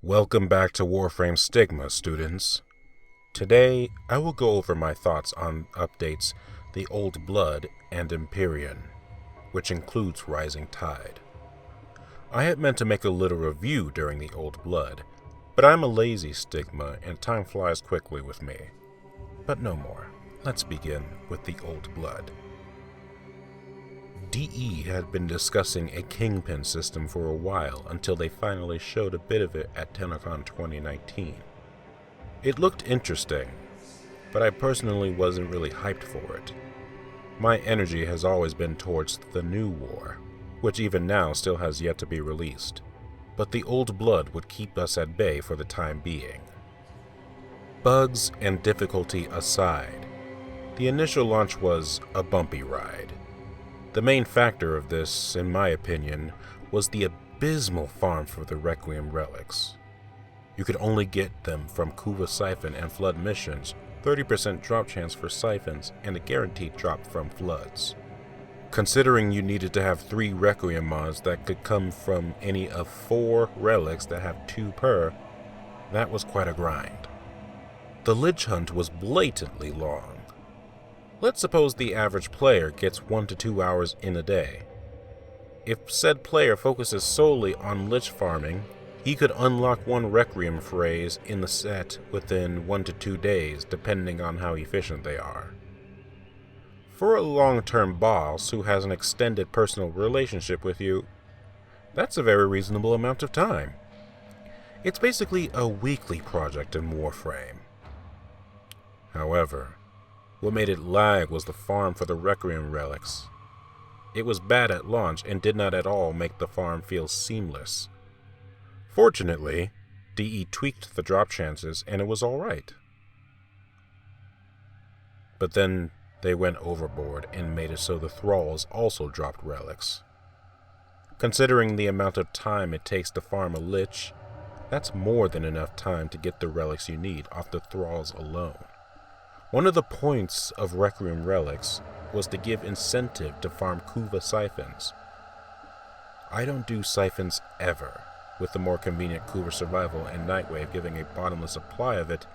Welcome back to Warframe Stigma, students. Today, I will go over my thoughts on updates The Old Blood and Empyrean, which includes Rising Tide. I had meant to make a little review during The Old Blood, but I'm a lazy Stigma and time flies quickly with me. But no more. Let's begin with The Old Blood. DE had been discussing a kingpin system for a while until they finally showed a bit of it at TennoCon 2019. It looked interesting, but I personally wasn't really hyped for it. My energy has always been towards the new war, which even now still has yet to be released, but The Old Blood would keep us at bay for the time being. Bugs and difficulty aside, the initial launch was a bumpy ride. The main factor of this, in my opinion, was the abysmal farm for the Requiem relics. You could only get them from Cougar Siphon and Flood missions, 30% drop chance for Siphons, and a guaranteed drop from Floods. Considering you needed to have 3 Requiem mods that could come from any of 4 relics that have 2 per, that was quite a grind. The Lich Hunt was blatantly long. Let's suppose the average player gets 1 to 2 hours in a day. If said player focuses solely on Lich farming, he could unlock 1 Requiem phrase in the set within 1 to 2 days, depending on how efficient they are. For a long-term boss who has an extended personal relationship with you, that's a very reasonable amount of time. It's basically a weekly project in Warframe. However, what made it lag was the farm for the Requiem relics. It was bad at launch and did not at all make the farm feel seamless. Fortunately, DE tweaked the drop chances and it was alright. But then they went overboard and made it so the thralls also dropped relics. Considering the amount of time it takes to farm a lich, that's more than enough time to get the relics you need off the thralls alone. One of the points of Requiem relics was to give incentive to farm Cougar Siphons. I don't do Siphons ever. With the more convenient Cougar Survival and Nightwave giving a bottomless supply of it,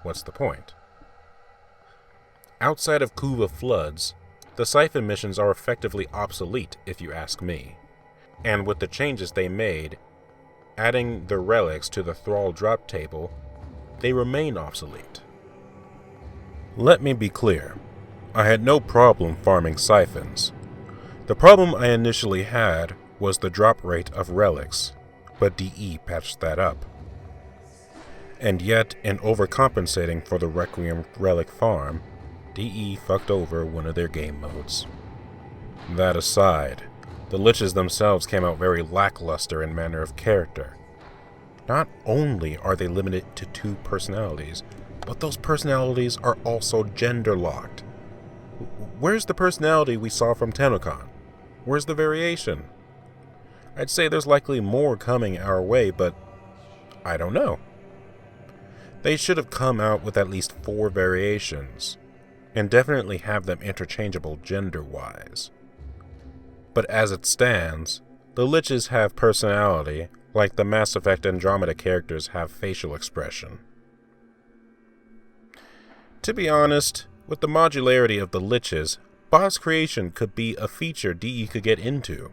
what's the point? Outside of Cougar Floods, the Siphon missions are effectively obsolete if you ask me. And with the changes they made, adding the relics to the Thrall drop table, they remain obsolete. Let me be clear, I had no problem farming Siphons. The problem I initially had was the drop rate of relics, but DE patched that up. And yet, in overcompensating for the Requiem relic farm, DE fucked over one of their game modes. That aside, the liches themselves came out very lackluster in manner of character. Not only are they limited to 2 personalities, but those personalities are also gender-locked. Where's the personality we saw from TennoCon? Where's the variation? I'd say there's likely more coming our way, but I don't know. They should have come out with at least 4 variations, and definitely have them interchangeable gender-wise. But as it stands, the liches have personality, like the Mass Effect Andromeda characters have facial expression. To be honest, with the modularity of the liches, boss creation could be a feature DE could get into.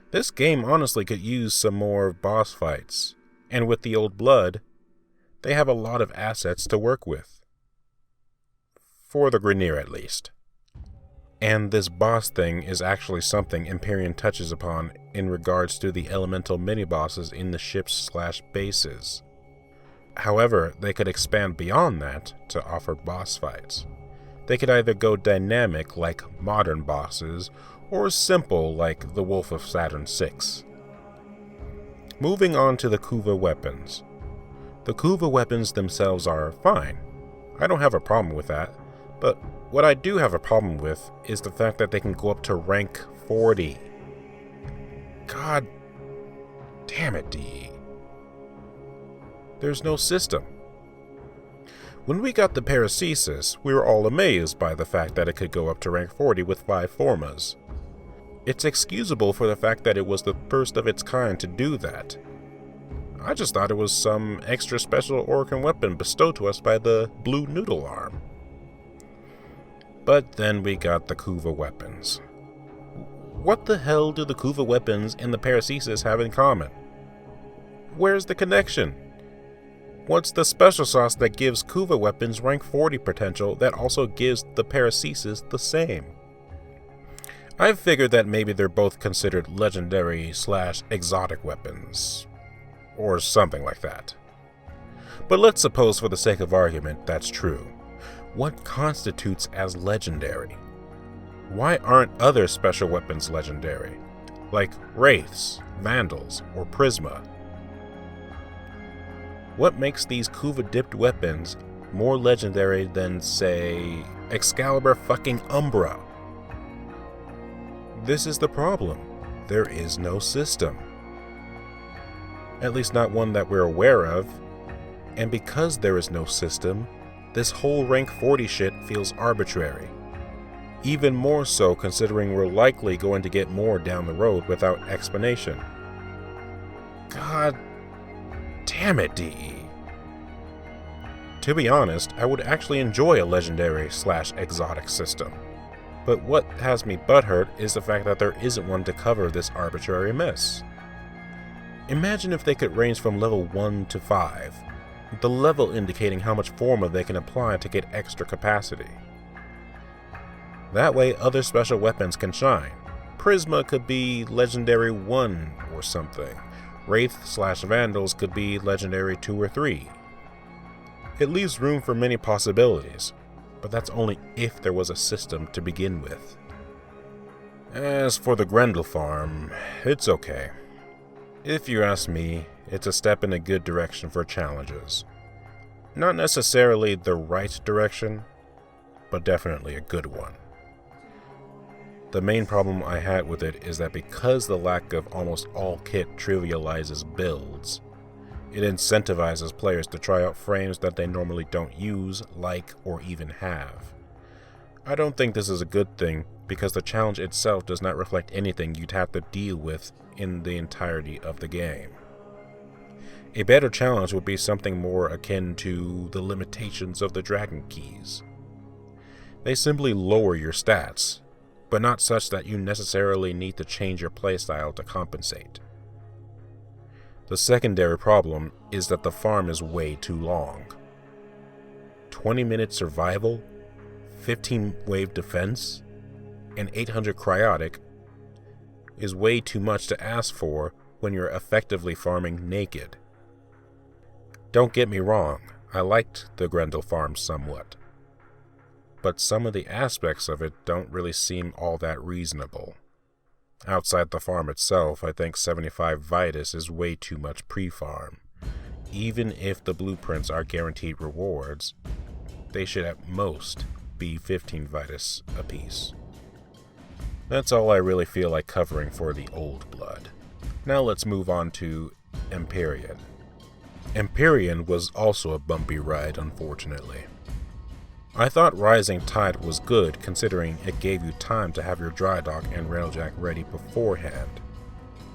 This game honestly could use some more boss fights, and with The Old Blood, they have a lot of assets to work with. For the Grineer at least. And this boss thing is actually something Empyrean touches upon in regards to the elemental mini-bosses in the ships/bases. However, they could expand beyond that to offer boss fights. They could either go dynamic like modern bosses, or simple like the Wolf of Saturn VI. Moving on to the Cougar Weapons. The Cougar Weapons themselves are fine. I don't have a problem with that, but what I do have a problem with is the fact that they can go up to rank 40. God damn it, DE. There's no system. When we got the Paracesis, we were all amazed by the fact that it could go up to rank 40 with 5 formas. It's excusable for the fact that it was the first of its kind to do that. I just thought it was some extra special Orkan weapon bestowed to us by the Blue Noodle Arm. But then we got the Cougar Weapons. What the hell do the Cougar Weapons and the Paracesis have in common? Where's the connection? What's the special sauce that gives Cougar Weapons rank 40 potential that also gives the Paracesis the same? I've figured that maybe they're both considered legendary/exotic weapons, or something like that. But let's suppose for the sake of argument that's true. What constitutes as legendary? Why aren't other special weapons legendary, like Wraiths, Vandals, or Prisma? What makes these Cougar-dipped weapons more legendary than, say, Excalibur fucking Umbra? This is the problem. There is no system. At least not one that we're aware of. And because there is no system, this whole rank 40 shit feels arbitrary. Even more so considering we're likely going to get more down the road without explanation. God damn it, DE. To be honest, I would actually enjoy a legendary/exotic system. But what has me butthurt is the fact that there isn't one to cover this arbitrary mess. Imagine if they could range from level 1 to 5, the level indicating how much Forma they can apply to get extra capacity. That way other special weapons can shine. Prisma could be legendary 1 or something. Wraith/Vandals could be legendary 2 or 3. It leaves room for many possibilities, but that's only if there was a system to begin with. As for the Grendel Farm, it's okay. If you ask me, it's a step in a good direction for challenges. Not necessarily the right direction, but definitely a good one. The main problem I had with it is that because the lack of almost all kit trivializes builds, it incentivizes players to try out frames that they normally don't use, like, or even have. I don't think this is a good thing because the challenge itself does not reflect anything you'd have to deal with in the entirety of the game. A better challenge would be something more akin to the limitations of the Dragon Keys. They simply lower your stats, but not such that you necessarily need to change your playstyle to compensate. The secondary problem is that the farm is way too long. 20-minute survival, 15 wave defense, and 800 cryotic is way too much to ask for when you're effectively farming naked. Don't get me wrong, I liked the Grendel Farm somewhat, but some of the aspects of it don't really seem all that reasonable. Outside the farm itself, I think 75 Vitus is way too much pre-farm. Even if the blueprints are guaranteed rewards, they should at most be 15 Vitus apiece. That's all I really feel like covering for the Old Blood. Now let's move on to Empyrean. Empyrean was also a bumpy ride, unfortunately. I thought Rising Tide was good considering it gave you time to have your dry dock and railjack ready beforehand.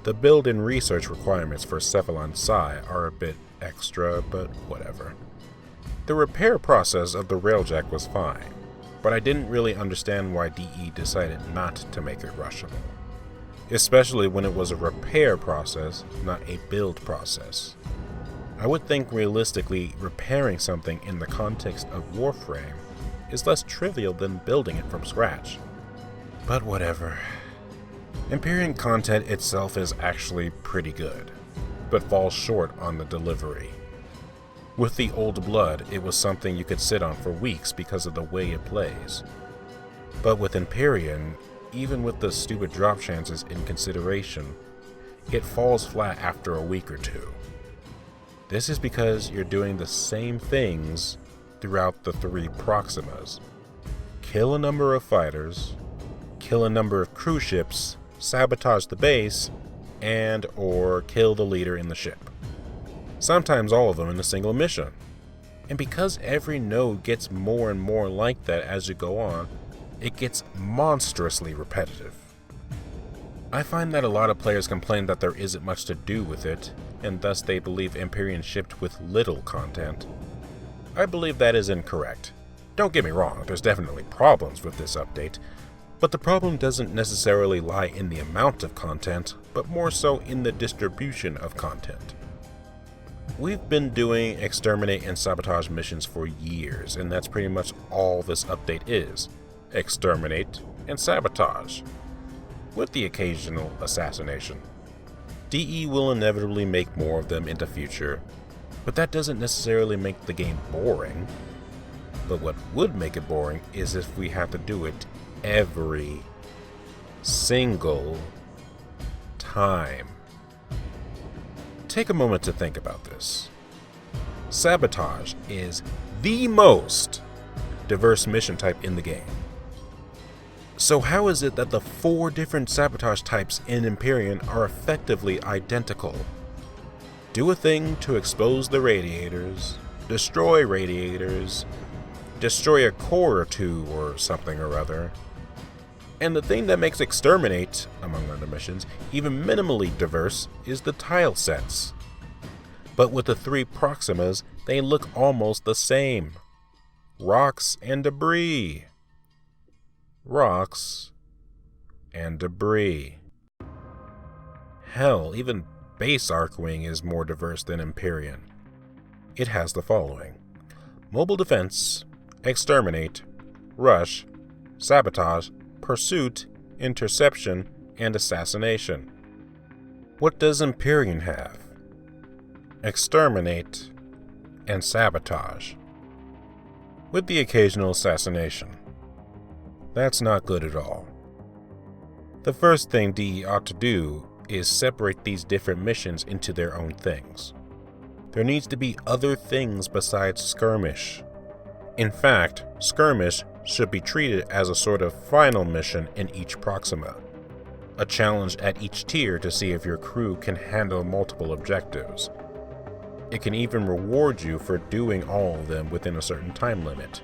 The build and research requirements for Cephalon Psi are a bit extra, but whatever. The repair process of the railjack was fine, but I didn't really understand why DE decided not to make it rushable. Especially when it was a repair process, not a build process. I would think realistically repairing something in the context of Warframe is less trivial than building it from scratch. But whatever. Empyrean content itself is actually pretty good, but falls short on the delivery. With the Old Blood, it was something you could sit on for weeks because of the way it plays. But with Empyrean, even with the stupid drop chances in consideration, it falls flat after a week or two. This is because you're doing the same things throughout the 3 Proximas. Kill a number of fighters, kill a number of crew ships, sabotage the base, and or kill the leader in the ship. Sometimes all of them in a single mission. And because every node gets more and more like that as you go on, it gets monstrously repetitive. I find that a lot of players complain that there isn't much to do with it, and thus they believe Empyrean shipped with little content. I believe that is incorrect. Don't get me wrong, there's definitely problems with this update, but the problem doesn't necessarily lie in the amount of content, but more so in the distribution of content. We've been doing exterminate and sabotage missions for years, and that's pretty much all this update is. Exterminate and sabotage, with the occasional assassination. DE will inevitably make more of them in the future, but that doesn't necessarily make the game boring. But what would make it boring is if we have to do it every single time. Take a moment to think about this. Sabotage is the most diverse mission type in the game. So how is it that the 4 different sabotage types in Empyrean are effectively identical? Do a thing to expose the radiators, destroy radiators, destroy a core or 2 or something or other. And the thing that makes Exterminate, among other missions, even minimally diverse is the tile sets. But with the 3 Proximas, they look almost the same. Rocks and debris. Rocks and debris. Hell, even Base Archwing is more diverse than Empyrean. It has the following: Mobile Defense, Exterminate, Rush, Sabotage, Pursuit, Interception, and Assassination. What does Empyrean have? Exterminate and Sabotage, with the occasional assassination. That's not good at all. The first thing DE ought to do is separate these different missions into their own things. There needs to be other things besides Skirmish. In fact, Skirmish should be treated as a sort of final mission in each Proxima, a challenge at each tier to see if your crew can handle multiple objectives. It can even reward you for doing all of them within a certain time limit.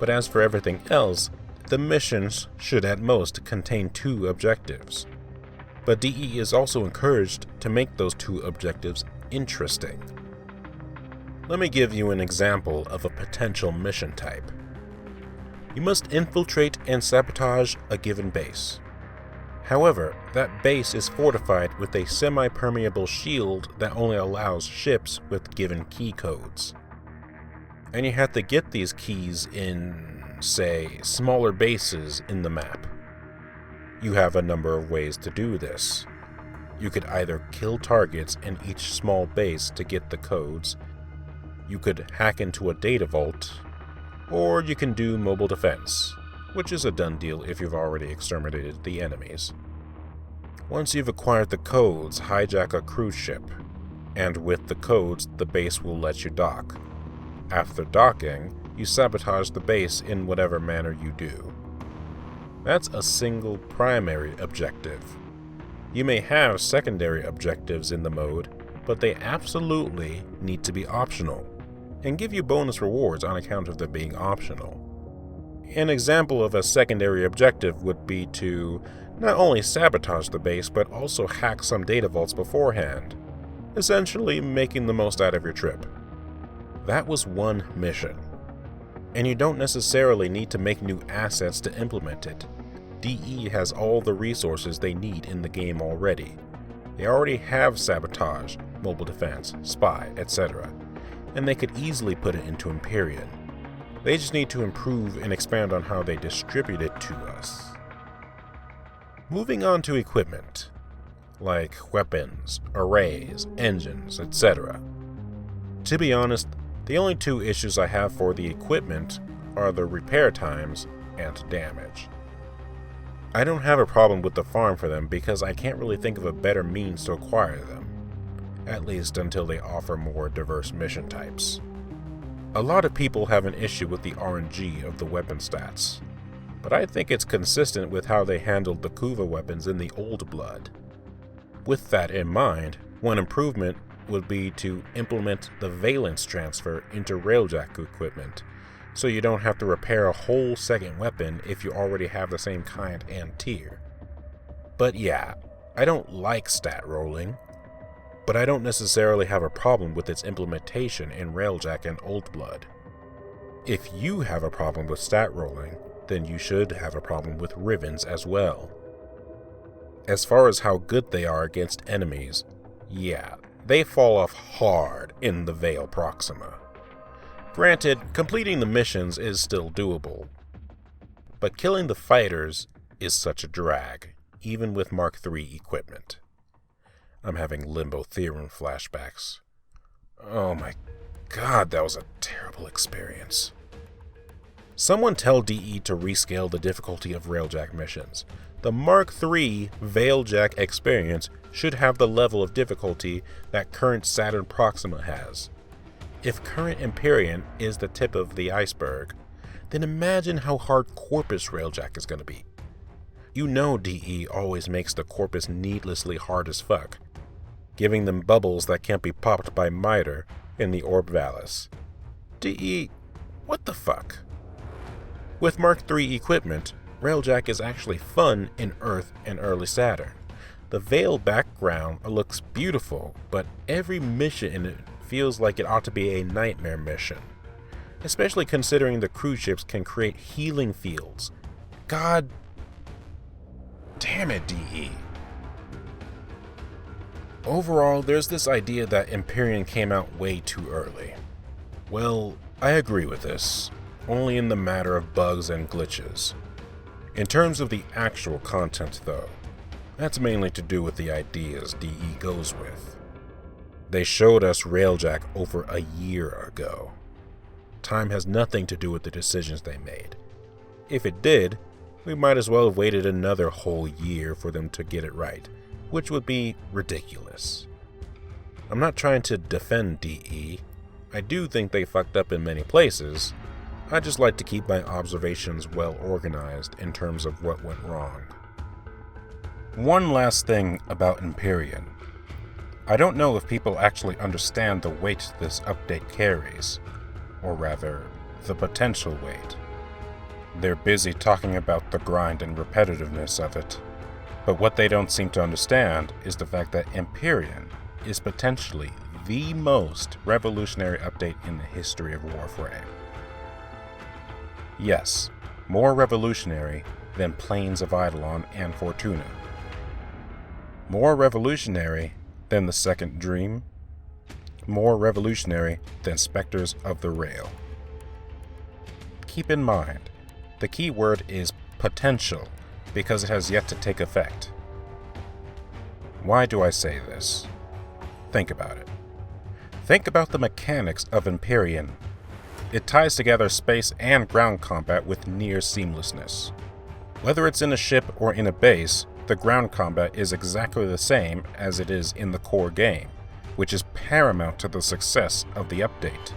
But as for everything else, the missions should at most contain 2 objectives. But DE is also encouraged to make those 2 objectives interesting. Let me give you an example of a potential mission type. You must infiltrate and sabotage a given base. However, that base is fortified with a semi-permeable shield that only allows ships with given key codes. And you have to get these keys in, say, smaller bases in the map. You have a number of ways to do this. You could either kill targets in each small base to get the codes, you could hack into a data vault, or you can do mobile defense, which is a done deal if you've already exterminated the enemies. Once you've acquired the codes, hijack a cruise ship, and with the codes, the base will let you dock. After docking, you sabotage the base in whatever manner you do. That's a single primary objective. You may have secondary objectives in the mode, but they absolutely need to be optional, and give you bonus rewards on account of them being optional. An example of a secondary objective would be to not only sabotage the base, but also hack some data vaults beforehand, essentially making the most out of your trip. That was one mission, and you don't necessarily need to make new assets to implement it. DE has all the resources they need in the game already. They already have sabotage, mobile defense, spy, etc., and they could easily put it into Empyrean. They just need to improve and expand on how they distribute it to us. Moving on to equipment, like weapons, arrays, engines, etc. To be honest, the only 2 issues I have for the equipment are the repair times and damage. I don't have a problem with the farm for them because I can't really think of a better means to acquire them, at least until they offer more diverse mission types. A lot of people have an issue with the RNG of the weapon stats, but I think it's consistent with how they handled the Cougar Weapons in the Old Blood. With that in mind, one improvement would be to implement the valence transfer into railjack equipment, so you don't have to repair a whole second weapon if you already have the same kind and tier. But yeah, I don't like stat rolling. but I don't necessarily have a problem with its implementation in Railjack and Old Blood. If you have a problem with stat rolling, then you should have a problem with Rivens as well. As far as how good they are against enemies, yeah, they fall off hard in the Veil Proxima. Granted, completing the missions is still doable, but killing the fighters is such a drag, even with Mark III equipment. I'm having Limbo Theorem flashbacks. Oh my god, that was a terrible experience. Someone tell DE to rescale the difficulty of Railjack missions. The Mark III Veiljack experience should have the level of difficulty that current Saturn Proxima has. If current Empyrean is the tip of the iceberg, then imagine how hard Corpus Railjack is going to be. You know DE always makes the Corpus needlessly hard as fuck, giving them bubbles that can't be popped by Miter in the Orb Valis. DE, what the fuck? With Mark III equipment, Railjack is actually fun in Earth and early Saturn. The Veil background looks beautiful, but every mission in it feels like it ought to be a nightmare mission, especially considering the cruise ships can create healing fields. God damn it, DE. Overall, there's this idea that Empyrean came out way too early. Well, I agree with this, only in the matter of bugs and glitches. In terms of the actual content, though, that's mainly to do with the ideas DE goes with. They showed us Railjack over a year ago. Time has nothing to do with the decisions they made. If it did, we might as well have waited another whole year for them to get it right, which would be ridiculous. I'm not trying to defend DE. I do think they fucked up in many places. I just like to keep my observations well organized in terms of what went wrong. One last thing about Empyrean. I don't know if people actually understand the weight this update carries, or rather, the potential weight. They're busy talking about the grind and repetitiveness of it, but what they don't seem to understand is the fact that Empyrean is potentially the most revolutionary update in the history of Warframe. Yes, more revolutionary than Plains of Eidolon and Fortuna. More revolutionary than the Second Dream. More revolutionary than Spectres of the Rail. Keep in mind, the key word is potential because it has yet to take effect. Why do I say this? Think about it. Think about the mechanics of Empyrean. It ties together space and ground combat with near seamlessness. Whether it's in a ship or in a base, the ground combat is exactly the same as it is in the core game, which is paramount to the success of the update.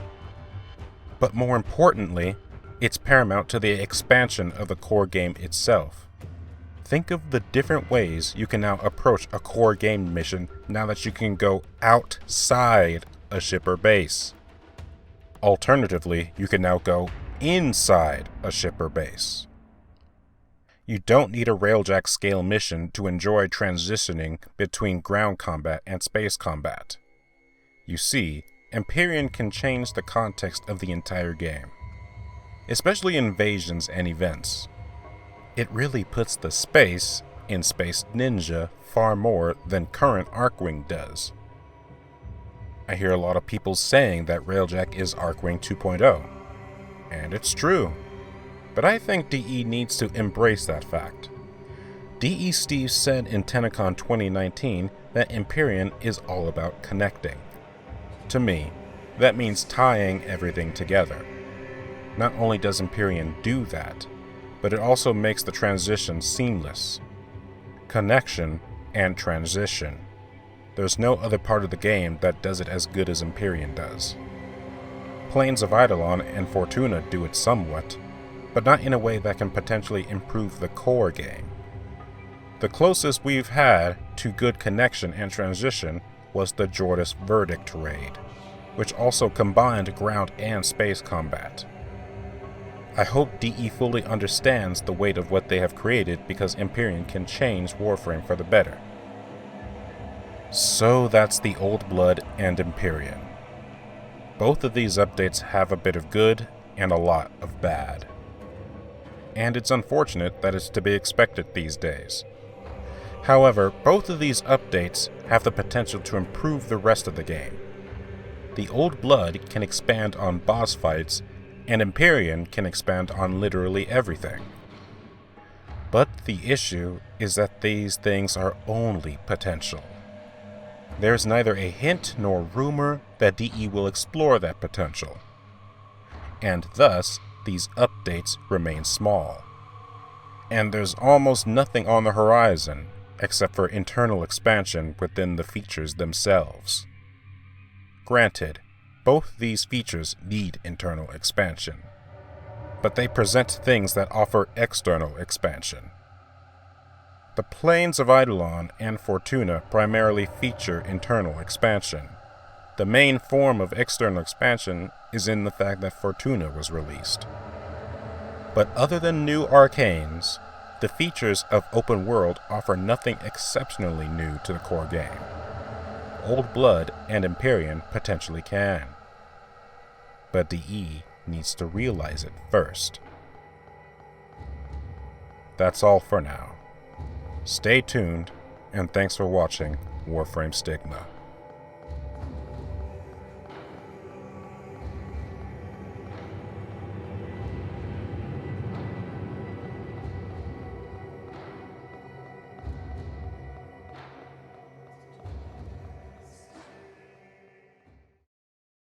But more importantly, it's paramount to the expansion of the core game itself. Think of the different ways you can now approach a core game mission now that you can go outside a ship or base. Alternatively, you can now go inside a ship or base. You don't need a Railjack scale mission to enjoy transitioning between ground combat and space combat. You see, Empyrean can change the context of the entire game, especially invasions and events. It really puts the space in Space Ninja far more than current Arcwing does. I hear a lot of people saying that Railjack is Arcwing 2.0, and it's true. But I think DE needs to embrace that fact. DE Steve said in TennoCon 2019 that Empyrean is all about connecting. To me, that means tying everything together. Not only does Empyrean do that, but it also makes the transition seamless. Connection and transition. There's no other part of the game that does it as good as Empyrean does. Plains of Eidolon and Fortuna do it somewhat, but not in a way that can potentially improve the core game. The closest we've had to good connection and transition was the Jordis Verdict raid, which also combined ground and space combat. I hope DE fully understands the weight of what they have created because Empyrean can change Warframe for the better. So that's the Old Blood and Empyrean. Both of these updates have a bit of good and a lot of bad. And it's unfortunate that it's to be expected these days. However, both of these updates have the potential to improve the rest of the game. The Old Blood can expand on boss fights, and Empyrean can expand on literally everything. But the issue is that these things are only potential. There's neither a hint nor rumor that DE will explore that potential. And thus, these updates remain small. And there's almost nothing on the horizon except for internal expansion within the features themselves. Granted, both these features need internal expansion, but they present things that offer external expansion. The planes of Eidolon and Fortuna primarily feature internal expansion. The main form of external expansion is in the fact that Fortuna was released. But other than new arcanes, the features of open world offer nothing exceptionally new to the core game. Old Blood and Empyrean potentially can. But DE needs to realize it first. That's all for now. Stay tuned, and thanks for watching Warframe Stigma.